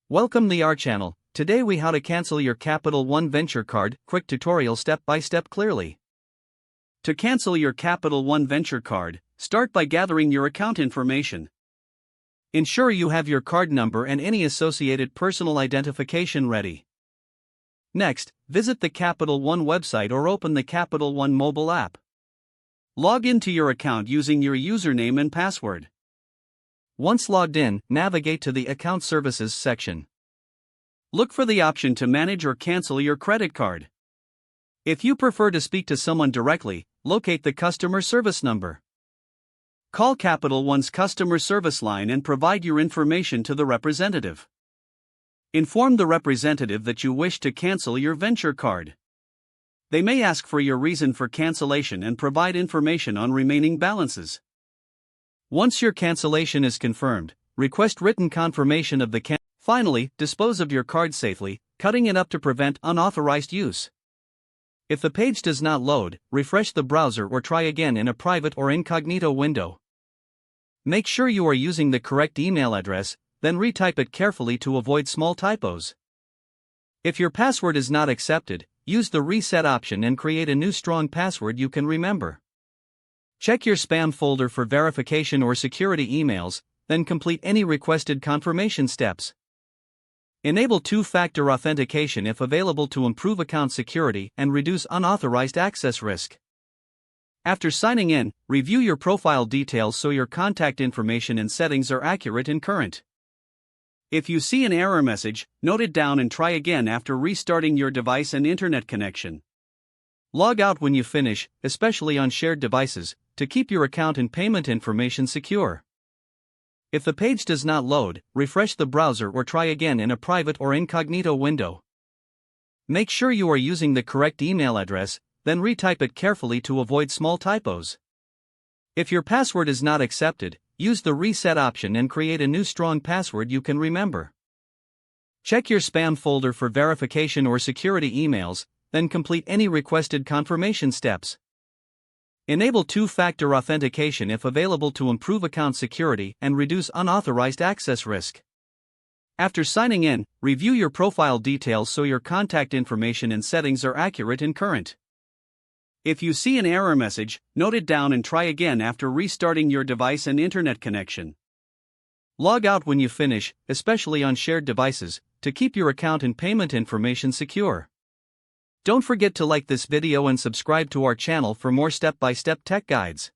Welcome to our channel. Today we how to cancel your Capital One Venture card, quick tutorial step by step clearly. To cancel your Capital One Venture card, start by gathering your account information. Ensure you have your card number and any associated personal identification ready. Next, visit the Capital One website or open the Capital One mobile app. Log into your account using your username and password. Once logged in, navigate to the Account Services section. Look for the option to manage or cancel your credit card. If you prefer to speak to someone directly, locate the customer service number. Call Capital One's customer service line and provide your information to the representative. Inform the representative that you wish to cancel your Venture card. They may ask for your reason for cancellation and provide information on remaining balances. Once your cancellation is confirmed, request written confirmation of the cancellation. Finally, dispose of your card safely, cutting it up to prevent unauthorized use. If the page does not load, refresh the browser or try again in a private or incognito window. Make sure you are using the correct email address, then retype it carefully to avoid small typos. If your password is not accepted, use the reset option and create a new strong password you can remember. Check your spam folder for verification or security emails, then complete any requested confirmation steps. Enable two-factor authentication if available to improve account security and reduce unauthorized access risk. After signing in, review your profile details so your contact information and settings are accurate and current. If you see an error message, note it down and try again after restarting your device and internet connection. Log out when you finish, especially on shared devices, to keep your account and payment information secure. If the page does not load, refresh the browser or try again in a private or incognito window. Make sure you are using the correct email address, then retype it carefully to avoid small typos. If your password is not accepted, use the reset option and create a new strong password you can remember. Check your spam folder for verification or security emails, then complete any requested confirmation steps. Enable two-factor authentication if available to improve account security and reduce unauthorized access risk. After signing in, review your profile details so your contact information and settings are accurate and current. If you see an error message, note it down and try again after restarting your device and internet connection. Log out when you finish, especially on shared devices, to keep your account and payment information secure. Don't forget to like this video and subscribe to our channel for more step-by-step tech guides.